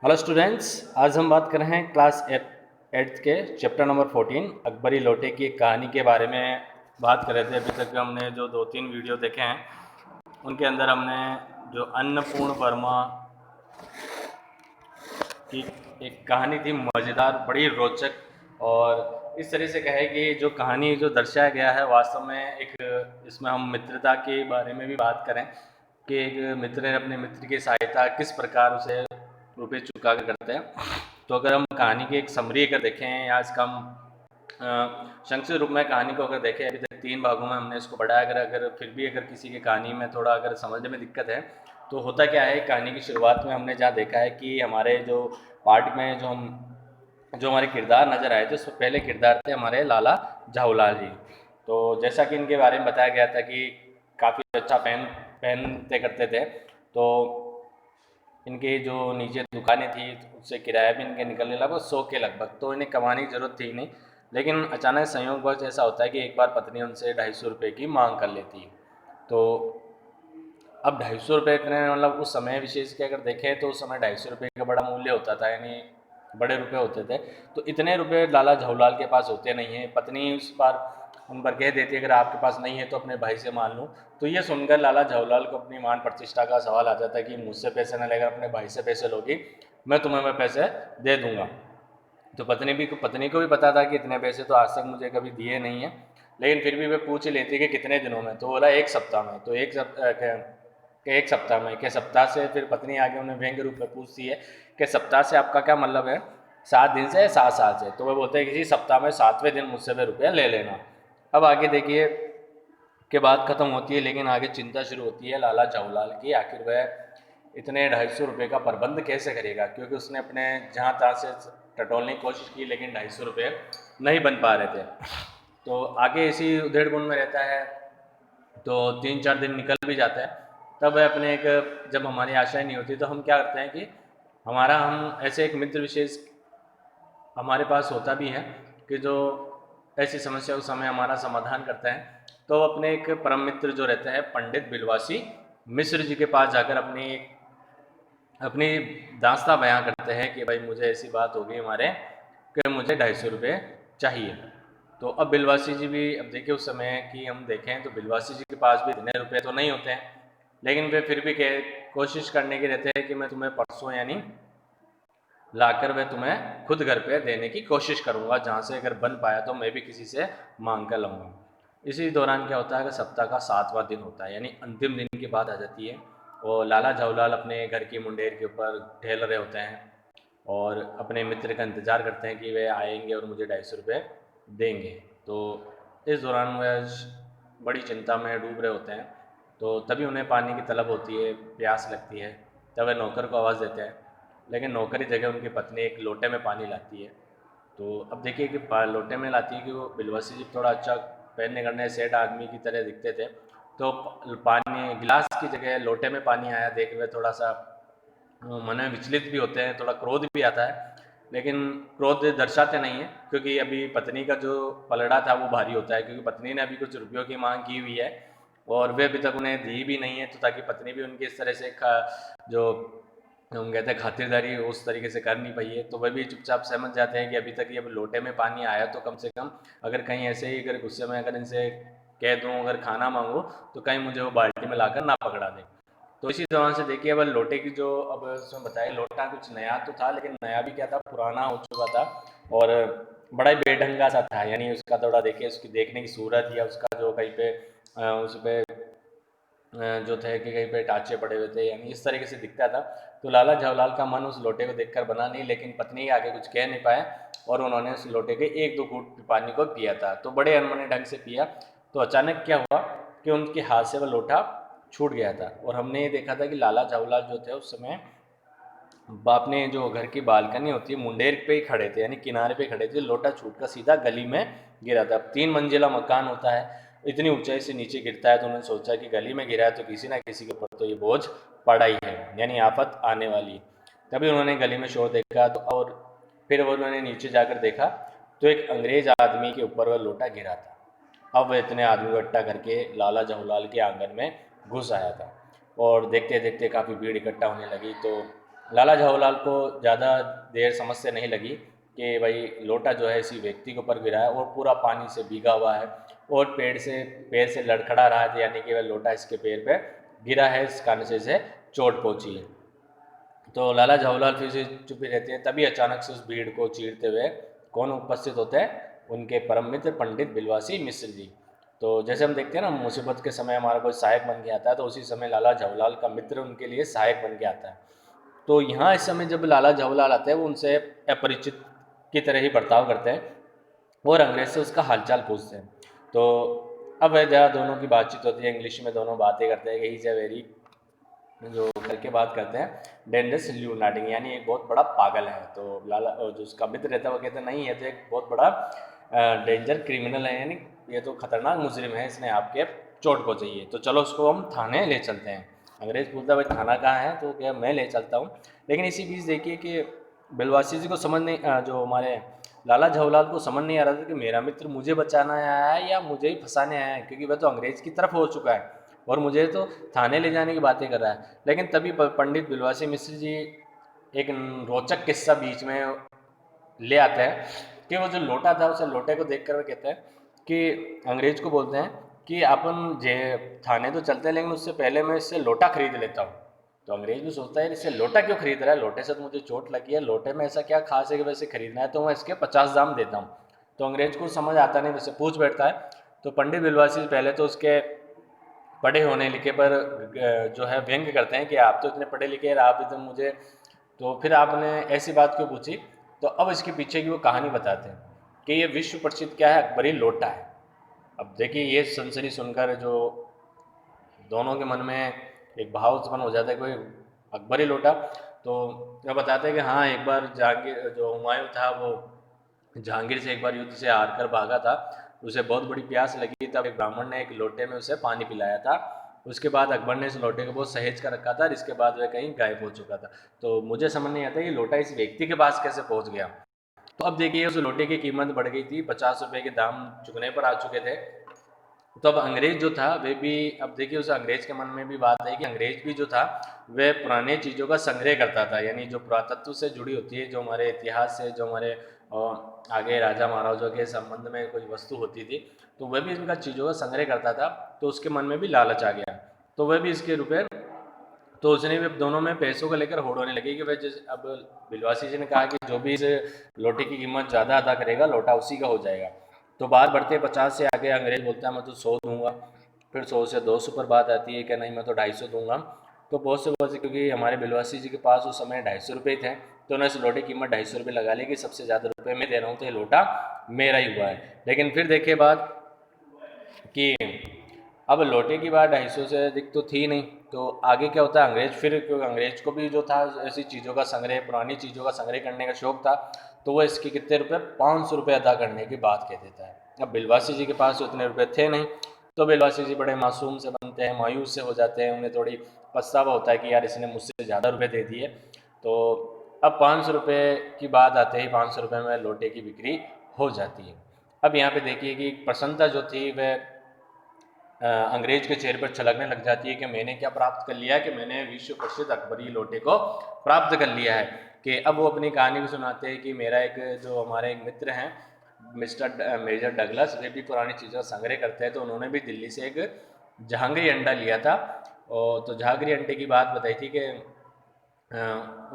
Hello students, आज हम बात कर रहे हैं क्लास एट्थ के चैप्टर नंबर 14 अकबरी लोटे की एक कहानी के बारे में बात कर रहे थे। अभी तक हमने जो 2-3 वीडियो देखे हैं उनके अंदर हमने जो अन्नपूर्ण वर्मा की एक कहानी थी, मज़ेदार, बड़ी रोचक, और इस तरह से कहे कि जो कहानी जो दर्शाया गया है वास्तव में एक, इसमें हम मित्रता के बारे में भी बात करें कि एक मित्र ने अपने मित्र की सहायता किस प्रकार उसे रुपये चुका कर करते हैं। तो अगर हम कहानी की एक समरी अगर देखें या इसका हम संक्षिप्त रूप में कहानी को अगर देखें, अभी तक 3 भागों में हमने इसको बढ़ाया। अगर फिर भी अगर किसी की कहानी में थोड़ा अगर समझने में दिक्कत है तो होता क्या है, कहानी की शुरुआत में हमने जहाँ देखा है कि हमारे जो पार्ट में जो हमारे किरदार नज़र आए थे, उससे पहले किरदार थे हमारे लाला झाऊलाल जी। तो जैसा कि इनके बारे में बताया गया था कि काफ़ी अच्छा पहनते करते थे। तो इनके जो नीचे दुकानें थी उससे किराया भी इनके निकलने लगा 100 के लगभग, तो इन्हें कमाने की ज़रूरत थी नहीं। लेकिन अचानक संयोगवश ऐसा होता है कि एक बार पत्नी उनसे 250 रुपये की मांग कर लेती है। तो अब 250 रुपये इतने, मतलब उस समय विशेष के अगर देखें तो उस समय 250 रुपये का बड़ा मूल्य होता था, यानी बड़े रुपए होते थे। तो इतने रुपए लाला झाऊलाल के पास होते नहीं हैं। पत्नी उस बार उन पर कह देती है अगर आपके पास नहीं है तो अपने भाई से मान लूँ। तो ये सुनकर लाला झाऊलाल को अपनी मान प्रतिष्ठा का सवाल आ जाता है कि मुझसे पैसे न लेकर अपने भाई से पैसे लोगी, मैं पैसे दे दूंगा। तो पत्नी को भी पता था कि इतने पैसे तो आज तक मुझे कभी दिए नहीं है, लेकिन फिर भी वे पूछ लेती कि कितने दिनों में। तो बोला 1 सप्ताह में। तो एक सप्ताह में के सप्ताह से फिर पत्नी आगे उन्हें व्यंग्य रूप में पूछती है कि सप्ताह से आपका क्या मतलब है, 7 दिन से या 7 साल से। तो वह बोलते हैं कि जी सप्ताह में 7वें दिन मुझसे वे रुपया ले लेना। अब आगे देखिए के बात खत्म होती है, लेकिन आगे चिंता शुरू होती है लाला झाऊलाल की, आखिर वह इतने 250 रुपये का प्रबंध कैसे करेगा, क्योंकि उसने अपने जहाँ तहाँ से टटोलने की कोशिश की लेकिन 250 रुपये नहीं बन पा रहे थे। तो आगे इसी उधेड़बुन में रहता है। तो 3-4 दिन निकल भी जाते हैं। तब वह अपने एक, जब हमारी आशाएं नहीं होती तो हम क्या करते हैं कि हम ऐसे एक मित्र विशेष हमारे पास होता भी है कि जो ऐसी समस्या उस समय हमारा समाधान करते हैं। तो अपने एक परम मित्र जो रहते हैं पंडित बिलवासी मिश्र जी के पास जाकर अपनी अपनी दास्तां बयां करते हैं कि भाई मुझे ऐसी बात हो गई हमारे कि मुझे 250 रुपये चाहिए। तो अब बिलवासी जी भी, अब देखिए उस समय की हम देखें तो बिलवासी जी के पास भी इतने रुपये तो नहीं होते हैं, लेकिन वे फिर भी कोशिश करने के रहते हैं कि मैं तुम्हें परसों यानी लाकर मैं तुम्हें खुद घर पे देने की कोशिश करूँगा, जहाँ से अगर बन पाया तो मैं भी किसी से मांग कर लूँगा। इसी दौरान क्या होता है कि सप्ताह का 7वां दिन होता है, यानी अंतिम दिन की बात आ जाती है। और लाला झाऊलाल अपने घर की मुंडेर के ऊपर टहल रहे होते हैं और अपने मित्र का इंतज़ार करते हैं कि वे आएंगे और मुझे 250 रुपये देंगे। तो इस दौरान वह बड़ी चिंता में डूब रहे होते हैं। तो तभी उन्हें पानी की तलब होती है, प्यास लगती है। तब वे नौकर को आवाज़ देते हैं, लेकिन नौकर की जगह उनकी पत्नी एक लोटे में पानी लाती है। तो अब देखिए कि लोटे में लाती है कि वो बिलवासी जी थोड़ा अच्छा पहनने करने सेठ आदमी की तरह दिखते थे। तो पानी गिलास की जगह लोटे में पानी आया देख हुए थोड़ा सा मन में विचलित भी होते हैं, थोड़ा क्रोध भी आता है। लेकिन क्रोध दर्शाते नहीं है, क्योंकि अभी पत्नी का जो पलड़ा था वो भारी होता है, क्योंकि पत्नी ने अभी कुछ रुपयों की मांग की हुई है और वे अभी तक उन्हें दी भी नहीं है। तो ताकि पत्नी भी उनकी इस तरह से जो हम कहते हैं खातिरदारी उस तरीके से कर नहीं पाई है, तो वह भी चुपचाप समझ जाते हैं कि अभी तक ये लोटे में पानी आया तो कम से कम अगर कहीं ऐसे ही अगर गुस्से में अगर इनसे कह दूँ अगर खाना मांगूँ तो कहीं मुझे वो बाल्टी में लाकर ना पकड़ा दे। तो इसी दौरान से देखिए अब लोटे की जो, अब उसमें बताया लोटा कुछ नया तो था, लेकिन नया भी क्या था, पुराना हो चुका था और बड़ा ही बेढंगा सा था। यानी उसका थोड़ा देखिए उसकी देखने की सूरत या उसका जो कहीं पे उस पे जो थे कि कहीं पे टाँचे पड़े हुए थे, यानी इस तरीके से दिखता था। तो लाला झाऊलाल का मन उस लोटे को देखकर बना नहीं, लेकिन पत्नी के आगे कुछ कह नहीं पाए और उन्होंने उस लोटे के 1-2 घूंट पानी को पिया था। तो बड़े अनमने ढंग से पिया। तो अचानक क्या हुआ कि उनके हाथ से वह लोटा छूट गया था और हमने ये देखा था कि लाला झाऊलाल जो थे उस समय अपने जो घर की बालकनी होती है मुंडेर पे ही खड़े थे, यानी किनारे पे खड़े थे। लोटा छूट कर सीधा गली में गिरा था। 3 मंजिला मकान होता है, इतनी ऊंचाई से नीचे गिरता है, तो उन्होंने सोचा कि गली में गिरा है तो किसी ना किसी के ऊपर तो ये बोझ पड़ा ही है, यानी आफत आने वाली है। तभी उन्होंने गली में शोर देखा तो, और फिर वो उन्होंने नीचे जाकर देखा तो एक अंग्रेज आदमी के ऊपर वह लोटा गिरा था। अब वह इतने आदमी इकट्ठा करके लाला जवाहरलाल के आंगन में घुस आया था और देखते देखते काफ़ी भीड़ इकट्ठा होने लगी। तो लाला जवाहरलाल को ज़्यादा देर समस्या नहीं लगी कि भाई लोटा जो है इसी व्यक्ति के ऊपर गिरा है और पूरा पानी से भीगा हुआ है और पैर से लड़खड़ा रहा है, यानी कि वह लोटा इसके पैर पे गिरा है, इस कारण से इसे चोट पहुंची है। तो लाला जवाहरलाल फिर से चुप ही रहते हैं। तभी अचानक से उस भीड़ को चीरते हुए कौन उपस्थित होते हैं? उनके परम मित्र पंडित बिलवासी मिश्र जी। तो जैसे हम देखते हैं ना, मुसीबत के समय हमारा कोई सहायक बन के आता है, तो उसी समय लाला जवाहरलाल का मित्र उनके लिए सहायक बन के आता है। तो यहाँ इस समय जब लाला जवाहरलाल आते हैं, वो उनसे अपरिचित की तरह ही बर्ताव करते हैं और अंग्रेज से उसका हालचाल पूछते हैं। तो अब वह जहाँ दोनों की बातचीत होती है, इंग्लिश में दोनों बातें करते हैं कि ही इज़ अ वेरी, जो करके बात करते हैं डेंजरस ल्यूनाटिक, यानी एक बहुत बड़ा पागल है। तो लाला जो उसका मित्र रहता है वो कहते हैं नहीं, ये तो एक बहुत बड़ा डेंजर क्रिमिनल है, यानी ये तो खतरनाक मुजरिम है, इसने आपके चोट पहुँचाई है, तो चलो उसको हम थाने ले चलते हैं। अंग्रेज पूछता है भाई थाना कहाँ है? तो क्या मैं ले चलता हूँ। लेकिन इसी बीच देखिए कि बिलवासी जी को समझ नहीं, जो हमारे लाला जवाहरलाल को समझ नहीं आ रहा था कि मेरा मित्र मुझे बचाना आया है या मुझे ही फंसाने आया है, क्योंकि वह तो अंग्रेज की तरफ हो चुका है और मुझे तो थाने ले जाने की बातें कर रहा है। लेकिन तभी पंडित बिलवासी मिश्र जी एक रोचक किस्सा बीच में ले आते हैं कि वो जो लोटा था, उसे लोटे को देख कर वो कहते हैं कि अंग्रेज को बोलते हैं कि अपन जे थाने तो चलते हैं, लेकिन उससे पहले मैं इससे लोटा खरीद लेता हूँ। तो अंग्रेज भी सोचता है इससे लोटा क्यों खरीद रहा है, लोटे से तो मुझे चोट लगी है, लोटे में ऐसा क्या खास है कि वैसे खरीदना है, तो मैं इसके 50 दाम देता हूँ। तो अंग्रेज को समझ आता नहीं, वैसे पूछ बैठता है। तो पंडित बिलवासी पहले तो उसके पढ़े होने लिखे पर जो है व्यंग करते हैं कि आप तो इतने पढ़े लिखे हैं, आप इतने मुझे, तो फिर आपने ऐसी बात क्यों पूछी? तो अब इसके पीछे की वो कहानी बताते हैं कि ये विश्व प्रसिद्ध क्या है, अकबरी लोटा है। अब देखिए ये सनसनी सुनकर जो दोनों के मन में एक भाव उत्पन्न हो जाता है, कोई अकबरी लोटा। तो वह बताते हैं कि हाँ, एक बार जहांगीर जो हुमायूं था वो जहांगीर से एक बार युद्ध से हार कर भागा था, उसे बहुत बड़ी प्यास लगी, तब एक ब्राह्मण ने एक लोटे में उसे पानी पिलाया था। उसके बाद अकबर ने इस लोटे को बहुत सहेज कर रखा था और इसके बाद वह कहीं गायब हो चुका था। तो मुझे समझ नहीं आता ये लोटा इस व्यक्ति के पास कैसे पहुंच गया। तो अब देखिए उस लोटे की कीमत बढ़ गई थी, 50 रुपए के दाम चुकने पर आ चुके थे। तो अब अंग्रेज जो था वे भी, अब देखिए उस अंग्रेज के मन में भी बात है कि अंग्रेज भी जो था वह पुराने चीज़ों का संग्रह करता था, यानी जो पुरातत्व से जुड़ी होती है, जो हमारे इतिहास से, जो हमारे आगे राजा महाराजाओं के संबंध में कोई वस्तु होती थी, तो वह भी इनका चीज़ों का संग्रह करता था। तो उसके मन में भी लालच आ गया, तो वह भी इसके रुपए, तो उसने भी दोनों में पैसों को लेकर होड़ होने लगी कि भाई जैसे अब बिलवासी जी ने कहा कि जो भी इस लोटे की कीमत ज़्यादा अदा करेगा लोटा उसी का हो जाएगा। तो बात बढ़ते 50 से आगे अंग्रेज बोलता है मैं तो 100 दूंगा। फिर 100 से 200 पर बात आती है कि नहीं मैं तो 250 दूंगा। तो बहुत से क्योंकि हमारे बिलवासी जी के पास उस समय 250 रुपये थे, तो उन्होंने इस लोटे की कीमत 250 रुपये लगा ली कि सबसे ज़्यादा रुपये मैं दे रहा हूँ, तो ये लोटा मेरा ही हुआ है। लेकिन फिर देखिए बात कि अब लोटे की बात 250 से अधिक तो थी नहीं, तो आगे क्या होता है अंग्रेज फिर, क्योंकि अंग्रेज को भी जो था ऐसी चीज़ों का संग्रह, पुरानी चीज़ों का संग्रह करने का शौक था, तो वो इसके कितने रुपए, 500 रुपये अदा करने की बात कह देता है। अब बिलवासी जी के पास उतने रुपये थे नहीं, तो बिलवासी जी बड़े मासूम से बनते हैं, मायूस से हो जाते हैं, उन्हें थोड़ी पछतावा होता है कि यार इसने मुझसे ज़्यादा रुपये दे दिए। तो अब 500 रुपये की बात आते ही 500 रुपये में लोटे की बिक्री हो जाती है। अब यहाँ पे देखिए कि प्रसन्नता जो थी वह अंग्रेज के चेहरे पर छलकने लग जाती है कि मैंने क्या प्राप्त कर लिया है, कि मैंने विश्व प्रसिद्ध अकबरी लोटे को प्राप्त कर लिया है। कि अब वो अपनी कहानी भी सुनाते हैं कि मेरा एक जो हमारे एक मित्र हैं मिस्टर मेजर डगलस, वे भी पुरानी चीज़ों का संग्रह करते हैं, तो उन्होंने भी दिल्ली से एक जहांगीरी अंडा लिया था। और तो जहांगीरी अंडे की बात बताई थी कि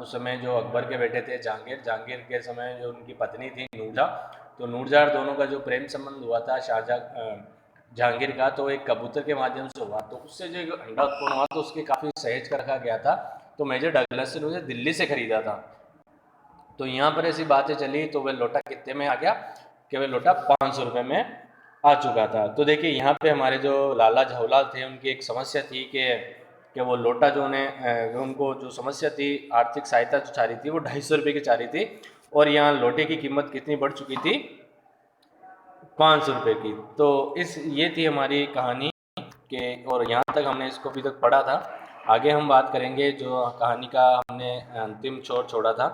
उस समय जो अकबर के बेटे थे जहांगीर, जहांगीर के समय जो उनकी पत्नी थी नूरजहाँ, तो नूरजहाँ दोनों का जो प्रेम संबंध हुआ था शाहजहाँ जहांगीर का, तो एक कबूतर के माध्यम से हुआ, तो उससे जो एक अंडा उत्पन्न हुआ तो उसके काफ़ी सहेज कर रखा गया था। तो मेजर डगलस ने उसे दिल्ली से खरीदा था। तो यहाँ पर ऐसी बातें चली, तो वह लोटा कितने में आ गया कि वह लोटा 500 रुपये में आ चुका था। तो देखिए यहाँ पे हमारे जो लाला जवाहरलाल थे उनकी एक समस्या थी कि वो लोटा जो उन्हें, उनको जो समस्या थी, आर्थिक सहायता जो चाह रही थी वो 250 रुपये की चाह रही थी, और यहाँ लोटे की कीमत कितनी बढ़ चुकी थी, 500 रुपये की। तो इस ये थी हमारी कहानी के, और यहाँ तक हमने इसको अभी तक पढ़ा था। आगे हम बात करेंगे जो कहानी का हमने अंतिम छोर छोड़ा था,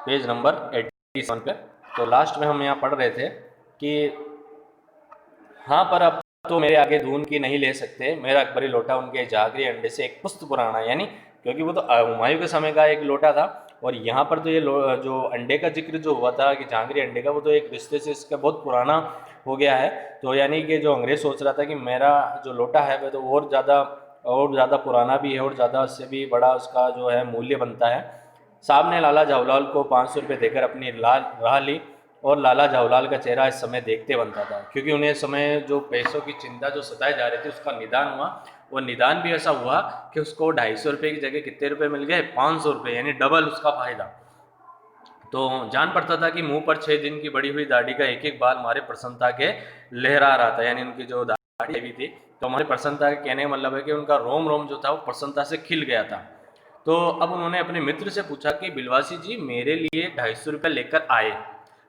पेज नंबर 87 पे। तो लास्ट में हम यहाँ पढ़ रहे थे कि हाँ, पर अब तो मेरे आगे धून की नहीं ले सकते, मेरा अकबरी लोटा उनके जागरी अंडे से एक पुस्त पुराना, यानी क्योंकि वो तो हुमायूं के समय का एक लोटा था, और यहाँ पर तो ये जो अंडे का जिक्र जो हुआ था कि जहांगीर अंडे का, वो तो एक रिश्ते से इसका बहुत पुराना हो गया है। तो यानी कि जो अंग्रेज़ सोच रहा था कि मेरा जो लोटा है वह तो और ज़्यादा पुराना भी है और ज़्यादा उससे भी बड़ा उसका जो है मूल्य बनता है। साहब ने लाला जवाहरलाल को 500 रुपये देकर अपनी राह ली, और लाला जवाहरलाल का चेहरा इस समय देखते बनता था, क्योंकि उन्हें इस समय जो पैसों की चिंता जो सताए जा रही थी उसका निदान हुआ। और निदान भी ऐसा हुआ कि उसको 250 रुपये की जगह कितने रुपए मिल गए, 500 रुपये, यानी डबल उसका फायदा। तो जान पड़ता था कि मुंह पर 6 दिन की बड़ी हुई दाढ़ी का एक एक बाल हमारे प्रसन्नता के लहरा रहा था, यानी उनकी जो दाढ़ी हुई थी, तो हमारी प्रसन्नता के कहने का मतलब है कि उनका रोम रोम जो था वो प्रसन्नता से खिल गया था। तो अब उन्होंने अपने मित्र से पूछा कि बिलवासी जी, मेरे लिए 250 रुपये लेकर आए,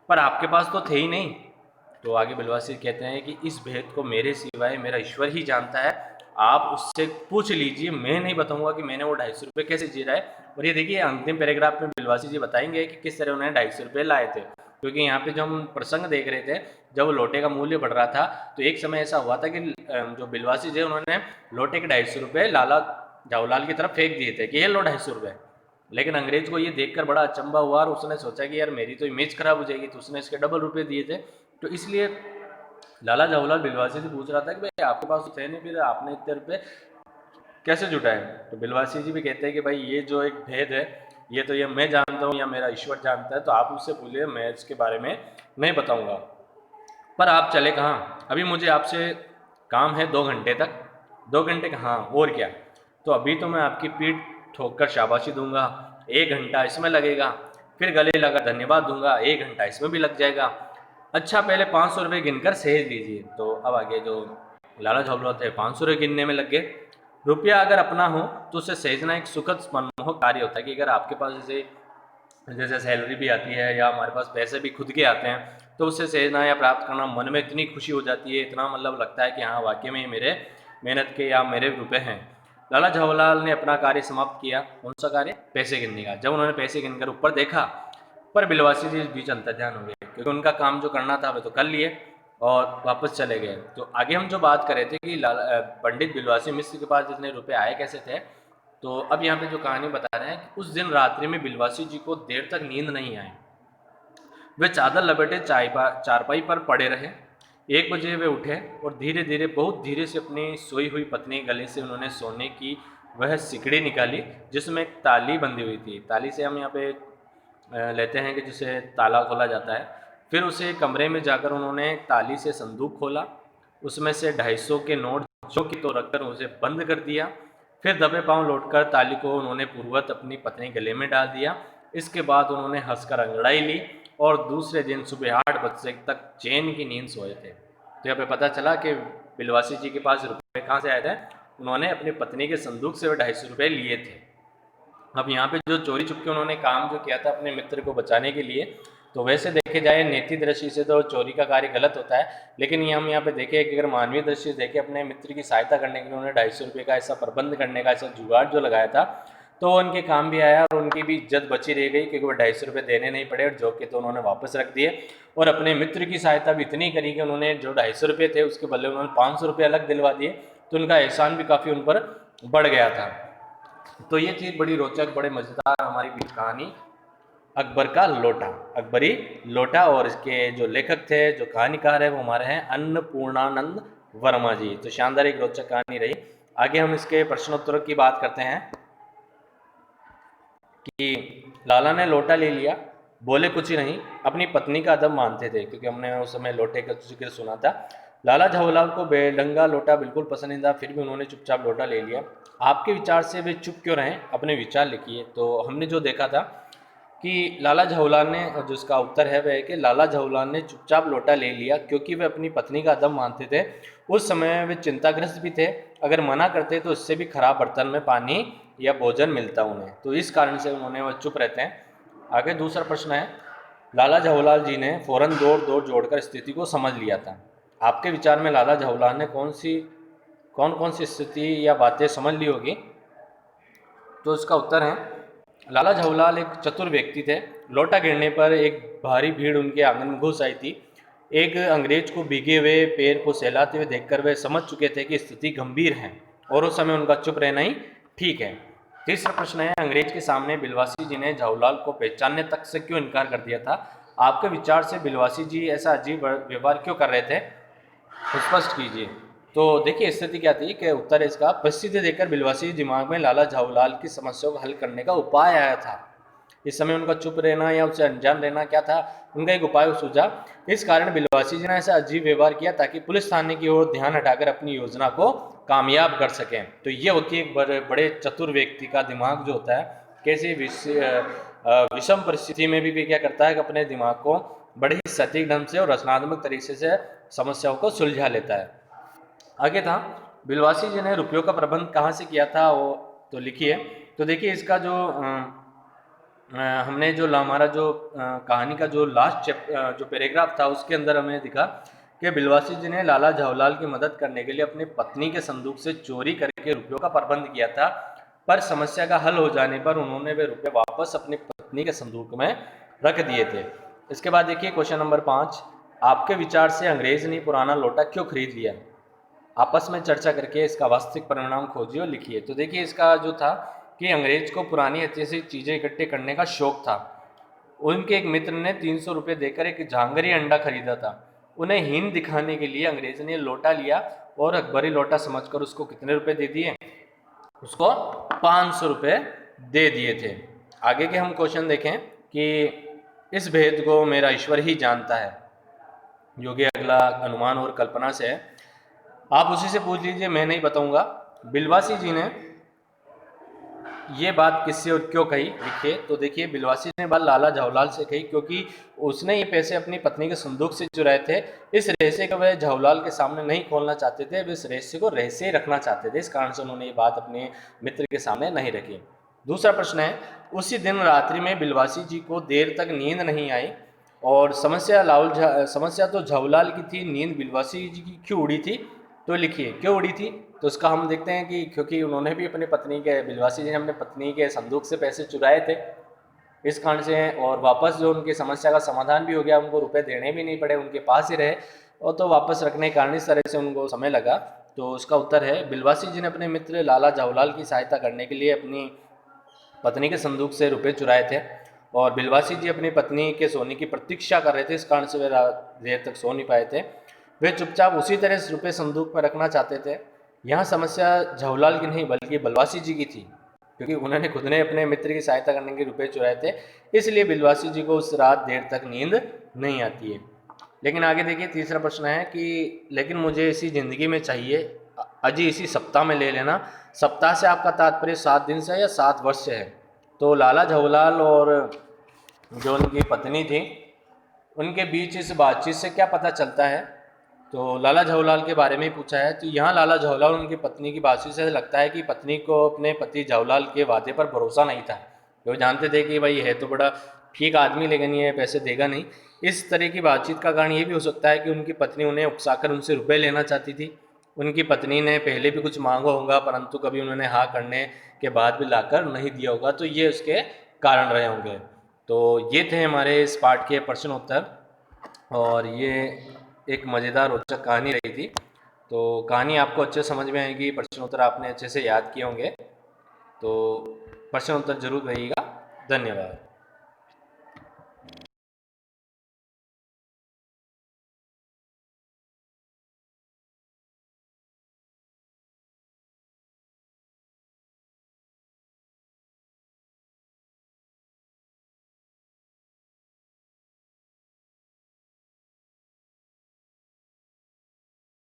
पर आपके पास तो थे ही नहीं। तो आगे बिलवासी कहते हैं कि इस भेद को मेरे सिवाय मेरा ईश्वर ही जानता है, आप उससे पूछ लीजिए, मैं नहीं बताऊंगा कि मैंने वो 250 रुपये कैसे जी रहा है। और ये देखिए अंतिम पैराग्राफ में बिलवासी जी बताएंगे कि किस तरह उन्होंने 250 रुपये लाए थे, क्योंकि यहाँ पे जो हम प्रसंग देख रहे थे, जब लोटे का मूल्य बढ़ रहा था, तो एक समय ऐसा हुआ था कि जो बिलवासी जी उन्होंने लोटे के 250 रुपये लाला जवाहरलाल की तरफ फेंक दिए थे कि ये लो 250 रुपये। लेकिन अंग्रेज को ये देखकर बड़ा अचंभा हुआ, और उसने सोचा कि यार मेरी तो इमेज खराब हो जाएगी, तो उसने इसके डबल रुपये दिए थे। तो इसलिए लाला जवाहरलाल बिलवासी से पूछ रहा था कि भाई आपके पास तो थे नहीं, फिर आपने इतने रुपये कैसे जुटाए। तो बिलवासी जी भी कहते हैं कि भाई ये जो एक भेद है, ये तो ये मैं जानता हूँ या मेरा ईश्वर जानता है, तो आप उससे पूछिए, मैं इसके बारे में नहीं बताऊँगा। पर आप चले कहाँ, अभी मुझे आपसे काम है 2 घंटे तक। 2 घंटे कहाँ, और क्या, तो अभी तो मैं आपकी पीठ ठोक कर शाबाशी दूंगा, 1 घंटा इसमें लगेगा, फिर गले लगा धन्यवाद दूंगा, 1 घंटा इसमें भी लग जाएगा। अच्छा पहले 500 रुपये गिनकर सहेज लीजिए। तो अब आगे जो लाला जवाहरलाल थे 500 रुपये गिनने में लग गए। रुपया अगर अपना हो तो उसे सहेजना एक सुखद मनमोहक कार्य होता है, कि अगर आपके पास जैसे जैसे सैलरी भी आती है या हमारे पास पैसे भी खुद के आते हैं, तो उससे सहेजना या प्राप्त करना मन में इतनी खुशी हो जाती है, इतना मतलब लगता है कि हाँ वाकई में ये मेरे मेहनत के या मेरे रुपए हैं। लाला जवाहरलाल ने अपना कार्य समाप्त किया। कौन सा कार्य, पैसे गिनने का। जब उन्होंने पैसे गिनकर ऊपर देखा, पर बिलवासी जी इस बीच अंतर्ध्यान हो गए, क्योंकि उनका काम जो करना था वे तो कर लिए और वापस चले गए। तो आगे हम जो बात कर रहे थे कि पंडित बिलवासी मिश्र के पास जितने रुपए आए कैसे थे, तो अब यहाँ पे जो कहानी बता रहे हैं कि उस दिन रात्रि में बिलवासी जी को देर तक नींद नहीं आई। वे चादर लपेटे चारपाई पर पड़े रहे। 1 बजे वे उठे और धीरे धीरे, बहुत धीरे से अपनी सोई हुई पत्नी गले से उन्होंने सोने की वह सिकड़ी निकाली, जिसमें एक ताली बंधी हुई थी। ताली से हम यहाँ पे लेते हैं कि जिसे ताला खोला जाता है। फिर उसे कमरे में जाकर उन्होंने ताली से संदूक खोला, उसमें से 250 के नोट जो कि तो रखकर उसे बंद कर दिया। फिर दबे पांव लौटकर ताली को उन्होंने पूर्ववत अपनी पत्नी गले में डाल दिया। इसके बाद उन्होंने हंसकर अंगड़ाई ली और दूसरे दिन सुबह 8 बजे तक चैन की नींद सोए थे। तो यहाँ पे पता चला कि बिलवासी जी के पास रुपए कहाँ से आए थे, उन्होंने अपनी पत्नी के संदूक से वो 250 रुपये लिए थे। अब यहाँ पे जो चोरी चुपके उन्होंने काम जो किया था अपने मित्र को बचाने के लिए, तो वैसे देखे जाए नीति दृष्टि से तो चोरी का कार्य गलत होता है, लेकिन ये हम यहाँ पे देखें कि अगर मानवीय दृष्टि से देखें, अपने मित्र की सहायता करने के लिए उन्होंने 250 रुपये का ऐसा प्रबंध करने का ऐसा जुगाड़ जो लगाया था, तो उनके काम भी आया और उनकी भी इज्जत बची रह गई, क्योंकि वो 250 रुपये देने नहीं पड़े, और जो कि तो उन्होंने वापस रख दिए। और अपने मित्र की सहायता भी इतनी करी कि उन्होंने जो 250 रुपये थे उसके बदले उन्होंने 500 रुपये अलग दिलवा दिए, तो उनका एहसान भी काफ़ी उन पर बढ़ गया था। तो ये चीज़ बड़ी रोचक, बड़े मज़ेदार हमारी बीच कहानी अकबर का लोटा, अकबरी लोटा। और इसके जो लेखक थे, जो कहानीकार है, वो हमारे हैं अन्नपूर्णानंद वर्मा जी। तो शानदार एक रोचक कहानी रही। आगे हम इसके प्रश्नोत्तर की बात करते हैं कि लाला ने लोटा ले लिया, बोले कुछ ही नहीं, अपनी पत्नी का अदब मानते थे, क्योंकि हमने उस समय लोटे का जिक्र सुना था। लाला जवाहरलाल को बेढंगा लोटा बिल्कुल पसंद नहीं था, फिर भी उन्होंने चुपचाप लोटा ले लिया। आपके विचार से वे चुप क्यों रहें, अपने विचार लिखिए। तो हमने जो देखा था कि लाला जवाहरलाल ने, जो इसका उत्तर है वह है कि लाला जवाहरलाल ने चुपचाप लोटा ले लिया क्योंकि वे अपनी पत्नी का अदब मानते थे। उस समय वे चिंताग्रस्त भी थे, अगर मना करते तो इससे भी खराब बर्तन में पानी या भोजन मिलता उन्हें, तो इस कारण से उन्होंने वह चुप रहते हैं। आगे दूसरा प्रश्न है, लाला जवाहरलाल जी ने फौरन दौड़ जोड़कर स्थिति को समझ लिया था। आपके विचार में लाला जवाहरलाल ने कौन कौन सी स्थिति या बातें समझ ली होगी। तो इसका उत्तर है, लाला जवाहरलाल एक चतुर व्यक्ति थे। लोटा गिरने पर एक भारी भीड़ उनके आंगन में घुस आई थी। एक अंग्रेज को भीगे हुए पैर को सहलाते हुए देखकर वे समझ चुके थे कि स्थिति गंभीर है और उस समय उनका चुप रहना ही ठीक है। तीसरा प्रश्न है, अंग्रेज के सामने बिलवासी जी ने झाऊलाल को पहचानने तक से क्यों इनकार कर दिया था? आपके विचार से बिलवासी जी ऐसा अजीब व्यवहार क्यों कर रहे थे, स्पष्ट कीजिए। तो देखिए स्थिति क्या थी कि उत्तर इसका, परिस्थिति देखकर बिलवासी दिमाग में लाला झाऊलाल की समस्या को हल करने का उपाय आया था। इस समय उनका चुप रहना या उसे अनजान रहना क्या था, उनका एक उपाय सूझा। इस कारण बिलवासी जी ने ऐसा अजीब व्यवहार किया ताकि पुलिस थाने की ओर ध्यान हटाकर अपनी योजना को कामयाब कर सकें। तो ये होती है एक बड़े चतुर व्यक्ति का दिमाग जो होता है, कैसे विषम परिस्थिति में भी क्या करता है कि अपने दिमाग को बड़े ही सटीक ढंग से और रचनात्मक तरीके से समस्याओं को सुलझा लेता है। आगे था, बिलवासी जी ने रुपयों का प्रबंध कहाँ से किया था, वो तो लिखिए। तो देखिए इसका जो हमने जो हमारा जो कहानी का जो लास्ट जो पैराग्राफ था उसके अंदर हमें दिखा कि बिलवासी जी ने लाला झाऊलाल की मदद करने के लिए अपनी पत्नी के संदूक से चोरी करके रुपयों का प्रबंध किया था, पर समस्या का हल हो जाने पर उन्होंने वे रुपये वापस अपनी पत्नी के संदूक में रख दिए थे। इसके बाद देखिए क्वेश्चन नंबर 5, आपके विचार से अंग्रेज ने पुराना लोटा क्यों खरीद लिया? आपस में चर्चा करके इसका वास्तविक परिणाम खोजिए और लिखिए। तो देखिए इसका जो था कि अंग्रेज को पुरानी ऐतिहासिक चीज़ें इकट्ठे करने का शौक था। उनके एक मित्र ने 300 रुपये देकर एक झांगरी अंडा खरीदा था। उन्हें हीन दिखाने के लिए अंग्रेज ने लोटा लिया और अकबरी लोटा समझकर उसको कितने रुपए दे दिए? उसको 500 रुपये दे दिए थे। आगे के हम क्वेश्चन देखें कि इस भेद को मेरा ईश्वर ही जानता है, जो कि अगला अनुमान और कल्पना से है। आप उसी से पूछ लीजिए, मैं नहीं बताऊंगा। बिलवासी जी ने ये बात किससे और क्यों कही, लिखिए। तो देखिए बिलवासी ने बात लाला झाऊलाल से कही क्योंकि उसने ये पैसे अपनी पत्नी के संदूक से चुराए थे। इस रहस्य को वह झाऊलाल के सामने नहीं खोलना चाहते थे, वे इस रहस्य को रहस्य ही रखना चाहते थे। इस कारण से उन्होंने ये बात अपने मित्र के सामने नहीं रखी। दूसरा प्रश्न है, उसी दिन रात्रि में बिलवासी जी को देर तक नींद नहीं आई और समस्या तो झाऊलाल की थी, नींद बिलवासी जी की क्यों उड़ी थी? तो लिखिए क्यों उड़ी थी। तो उसका हम देखते हैं कि क्योंकि उन्होंने भी अपनी पत्नी के, बिलवासी जी ने अपने पत्नी के संदूक से पैसे चुराए थे, इस कारण से, और वापस जो उनकी समस्या का समाधान भी हो गया, उनको रुपए देने भी नहीं पड़े, उनके पास ही रहे, और तो वापस रखने के कारण इस तरह से उनको समय लगा। तो उसका उत्तर है, बिलवासी जी ने अपने मित्र लाला झाऊलाल की सहायता करने के लिए अपनी पत्नी के संदूक से रुपए चुराए थे और बिलवासी जी अपनी पत्नी के सोने की प्रतीक्षा कर रहे थे, इस कारण से वे देर तक सो नहीं पाए थे। वे चुपचाप उसी तरह से रुपये संदूक में रखना चाहते थे। यहाँ समस्या झाऊलाल की नहीं बल्कि बिलवासी जी की थी, क्योंकि उन्होंने खुद ने अपने मित्र की सहायता करने के रुपये चुराए थे, इसलिए बिलवासी जी को उस रात देर तक नींद नहीं आती है। लेकिन आगे देखिए तीसरा प्रश्न है कि लेकिन मुझे इसी ज़िंदगी में चाहिए, अजी इसी सप्ताह में ले लेना। सप्ताह से आपका तात्पर्य 7 दिन से या 7 वर्ष से है? तो लाला झाऊलाल और जो उनकी पत्नी थी उनके बीच इस बातचीत से क्या पता चलता है? तो लाला झाऊलाल के बारे में ही पूछा है। तो यहाँ लाला झाऊलाल उनकी पत्नी की बातचीत से लगता है कि पत्नी को अपने पति झाऊलाल के वादे पर भरोसा नहीं था। वो जानते थे कि भाई है तो बड़ा ठीक आदमी लेकिन ये पैसे देगा नहीं। इस तरह की बातचीत का कारण ये भी हो सकता है कि उनकी पत्नी उन्हें उकसाकर उनसे रुपए लेना चाहती थी। उनकी पत्नी ने पहले भी कुछ मांगा होगा परंतु कभी उन्होंने हाँ करने के बाद भी लाकर नहीं दिया होगा, तो ये उसके कारण रहे होंगे। तो ये थे हमारे इस पाठ के प्रश्न उत्तर, और ये एक मज़ेदार रोचक कहानी रही थी। तो कहानी आपको अच्छे समझ में आएगी, प्रश्न उत्तर आपने अच्छे से याद किए होंगे, तो प्रश्न उत्तर जरूर रहिएगा। धन्यवाद।